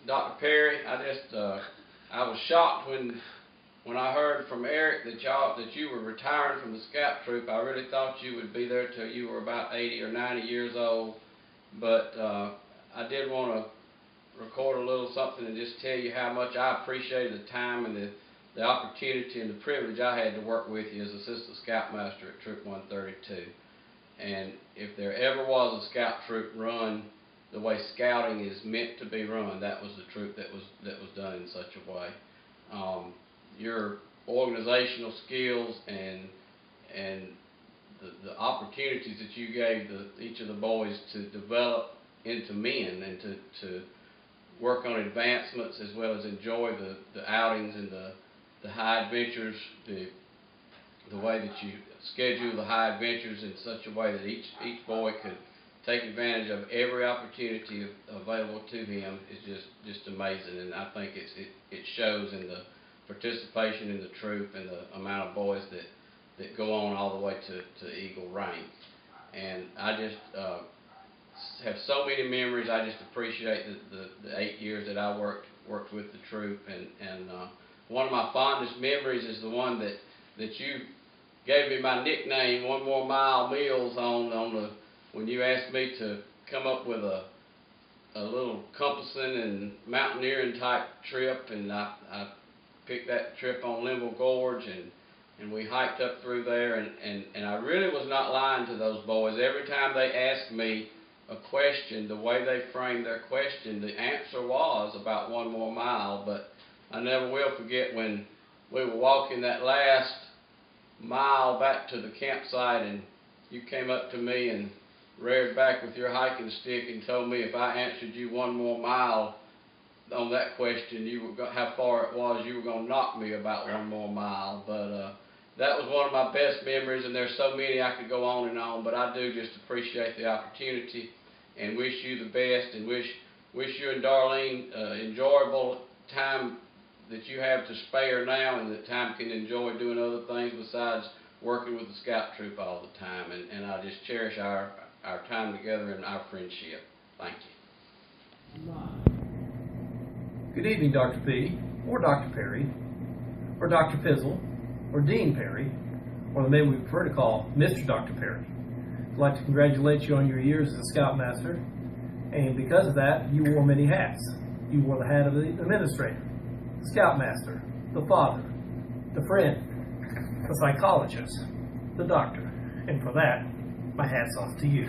Dr. Perry, I was shocked when I heard from Eric that you were retiring from the Scout Troop. I really thought you would be there till you were about 80 or 90 years old, but I did want to record a little something and just tell you how much I appreciated the time and the opportunity and the privilege I had to work with you as Assistant Scoutmaster at Troop 132. And if there ever was a Scout Troop run the way scouting is meant to be run, that was the troop that was done in such a way. Your organizational skills and the opportunities that you gave each of the boys to develop into men and to work on advancements as well as enjoy the outings and the high adventures, the way that you schedule the high adventures in such a way that each boy could take advantage of every opportunity available to him is just amazing. And I think it shows in the participation in the troop and the amount of boys that go on all the way to Eagle rank. And I just have so many memories. I just appreciate the 8 years that I worked with the troop, and one of my fondest memories is the one that you gave me my nickname, One More Mile Meals, when you asked me to come up with a little compassing and mountaineering type trip, and I picked that trip on Limble Gorge, and we hiked up through there, and I really was not lying to those boys. Every time they asked me a question, the way they framed their question, the answer was about 1 more mile. But I never will forget when we were walking that last mile back to the campsite, and you came up to me and reared back with your hiking stick and told me if I answered you 1 more mile on that question, how far it was, you were going to knock me about 1 more mile. But that was one of my best memories, and there's so many I could go on, but I do just appreciate the opportunity and wish you the best, and wish you and Darlene enjoyable time that you have to spare now, and that time can enjoy doing other things besides working with the Scout Troop all the time. And I just cherish our time together and our friendship. Thank you. Good evening, Dr. P, or Dr. Perry, or Dr. Fizzle, or Dean Perry, or the man we prefer to call Mr. Dr. Perry. I'd like to congratulate you on your years as a Scoutmaster, and because of that, you wore many hats. You wore the hat of the administrator, the Scoutmaster, the father, the friend, the psychologist, the doctor, and for that, my hat's off to you.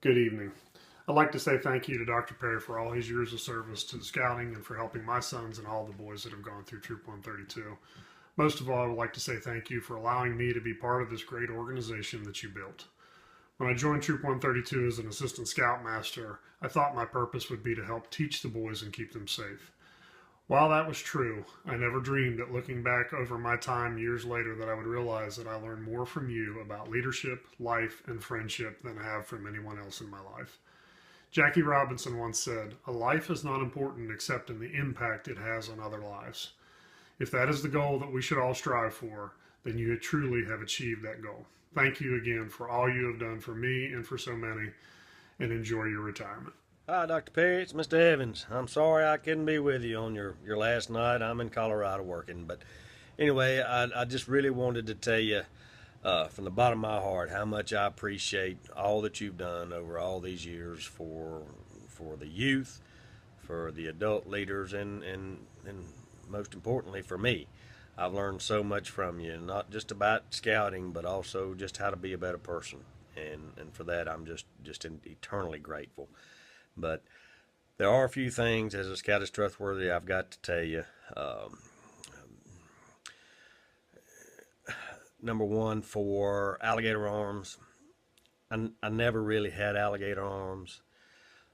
Good evening. I'd like to say thank you to Dr. Perry for all his years of service to the scouting and for helping my sons and all the boys that have gone through Troop 132. Most of all, I would like to say thank you for allowing me to be part of this great organization that you built. When I joined Troop 132 as an Assistant Scoutmaster, I thought my purpose would be to help teach the boys and keep them safe. While that was true, I never dreamed that looking back over my time years later that I would realize that I learned more from you about leadership, life, and friendship than I have from anyone else in my life. Jackie Robinson once said, "A life is not important except in the impact it has on other lives." If that is the goal that we should all strive for, then you truly have achieved that goal. Thank you again for all you have done for me and for so many, and enjoy your retirement. Hi, Dr. Perry. It's Mr. Evans. I'm sorry I couldn't be with you on your last night. I'm in Colorado working. But anyway, I just really wanted to tell you from the bottom of my heart how much I appreciate all that you've done over all these years for the youth, for the adult leaders, and most importantly for me. I've learned so much from you, not just about scouting, but also just how to be a better person. And for that, I'm just eternally grateful. But there are a few things, as a scout is trustworthy, I've got to tell you. Number one, for alligator arms, I never really had alligator arms.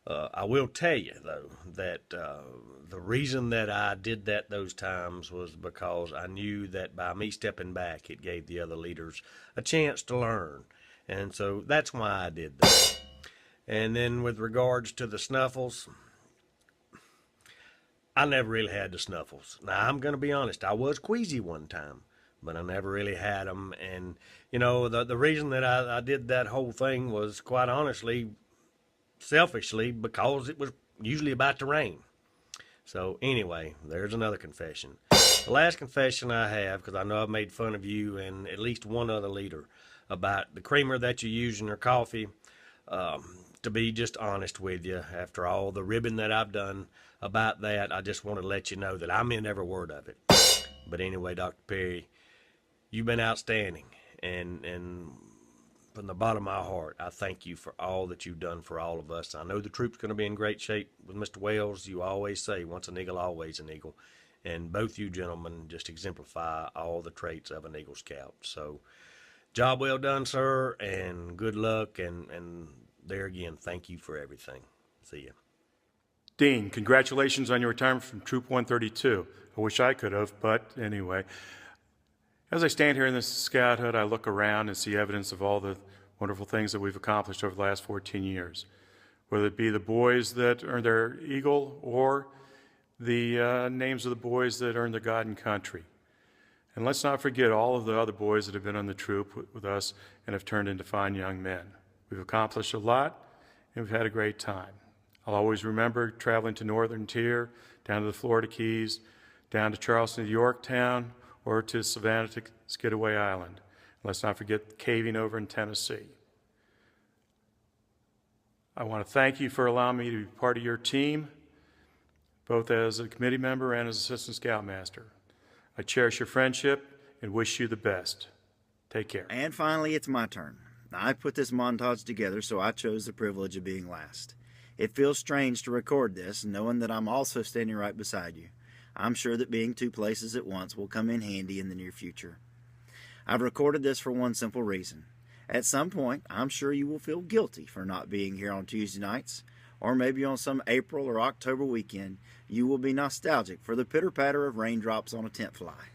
I will tell you, though, that the reason that I did that those times was because I knew that by me stepping back, it gave the other leaders a chance to learn. And so that's why I did that. And then with regards to the snuffles, I never really had the snuffles. Now, I'm going to be honest, I was queasy one time, but I never really had them. And, you know, the reason that I did that whole thing was, quite honestly, selfishly because it was usually about to rain. So anyway, there's another confession. The last confession I have, because I know I've made fun of you and at least one other leader about the creamer that you use in your coffee. To be just honest with you, after all the ribbing that I've done about that, I just want to let you know that I meant every word of it. But anyway, Dr. Perry, you've been outstanding, and from the bottom of my heart, I thank you for all that you've done for all of us. I know the troop's going to be in great shape with Mr. Wells. You always say, once an eagle, always an eagle. And both you gentlemen just exemplify all the traits of an Eagle Scout. So, job well done, sir, and good luck. And there again, thank you for everything. See ya. Dean, congratulations on your retirement from Troop 132. I wish I could have, but anyway. As I stand here in this scout hut, I look around and see evidence of all the wonderful things that we've accomplished over the last 14 years, whether it be the boys that earned their Eagle or the names of the boys that earned the God and Country. And let's not forget all of the other boys that have been on the troop with us and have turned into fine young men. We've accomplished a lot, and we've had a great time. I'll always remember traveling to Northern Tier, down to the Florida Keys, down to Charleston to Yorktown, or to Savannah to Skidaway Island. Let's not forget caving over in Tennessee. I want to thank you for allowing me to be part of your team, both as a committee member and as Assistant Scoutmaster. I cherish your friendship and wish you the best. Take care. And finally, it's my turn. I put this montage together, so I chose the privilege of being last. It feels strange to record this, knowing that I'm also standing right beside you. I'm sure that being two places at once will come in handy in the near future. I've recorded this for one simple reason. At some point, I'm sure you will feel guilty for not being here on Tuesday nights, or maybe on some April or October weekend, you will be nostalgic for the pitter-patter of raindrops on a tent fly.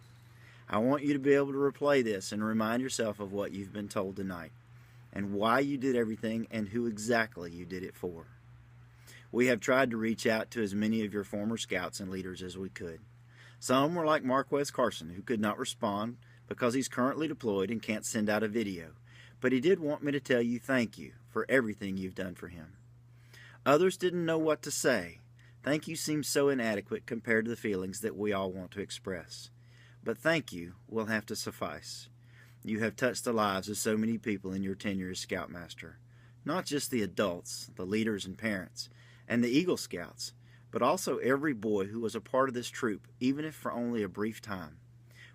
I want you to be able to replay this and remind yourself of what you've been told tonight, and why you did everything and who exactly you did it for. We have tried to reach out to as many of your former scouts and leaders as we could. Some were like Marquez Carson, who could not respond because he's currently deployed and can't send out a video, but he did want me to tell you thank you for everything you've done for him. Others didn't know what to say. Thank you seems so inadequate compared to the feelings that we all want to express. But thank you will have to suffice. You have touched the lives of so many people in your tenure as Scoutmaster. Not just the adults, the leaders and parents, and the Eagle Scouts, but also every boy who was a part of this troop, even if for only a brief time.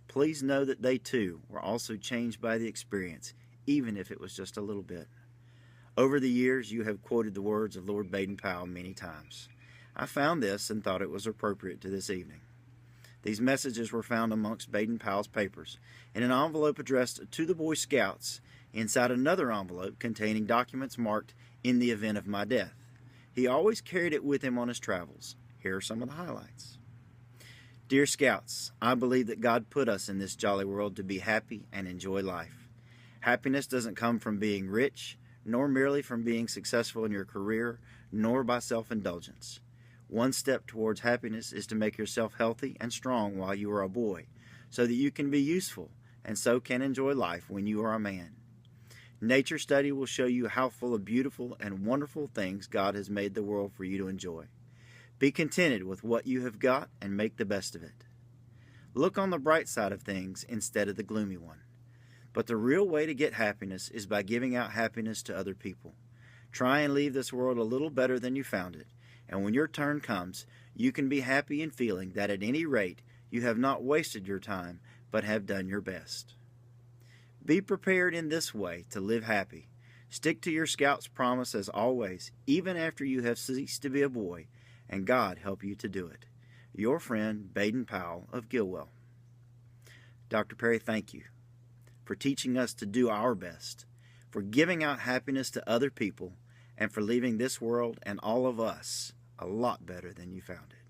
Please know that they too were also changed by the experience, even if it was just a little bit. Over the years, you have quoted the words of Lord Baden-Powell many times. I found this and thought it was appropriate to this evening. These messages were found amongst Baden-Powell's papers in an envelope addressed to the Boy Scouts inside another envelope containing documents marked "in the event of my death." He always carried it with him on his travels. Here are some of the highlights. Dear Scouts, I believe that God put us in this jolly world to be happy and enjoy life. Happiness doesn't come from being rich, nor merely from being successful in your career, nor by self-indulgence. One step towards happiness is to make yourself healthy and strong while you are a boy, so that you can be useful and so can enjoy life when you are a man. Nature study will show you how full of beautiful and wonderful things God has made the world for you to enjoy. Be contented with what you have got and make the best of it. Look on the bright side of things instead of the gloomy one. But the real way to get happiness is by giving out happiness to other people. Try and leave this world a little better than you found it, and when your turn comes, you can be happy in feeling that at any rate you have not wasted your time, but have done your best. Be prepared in this way to live happy. Stick to your Scout's promise as always, even after you have ceased to be a boy, and God help you to do it. Your friend, Baden-Powell of Gilwell. Dr. Perry, thank you for teaching us to do our best, for giving out happiness to other people, and for leaving this world and all of us a lot better than you found it.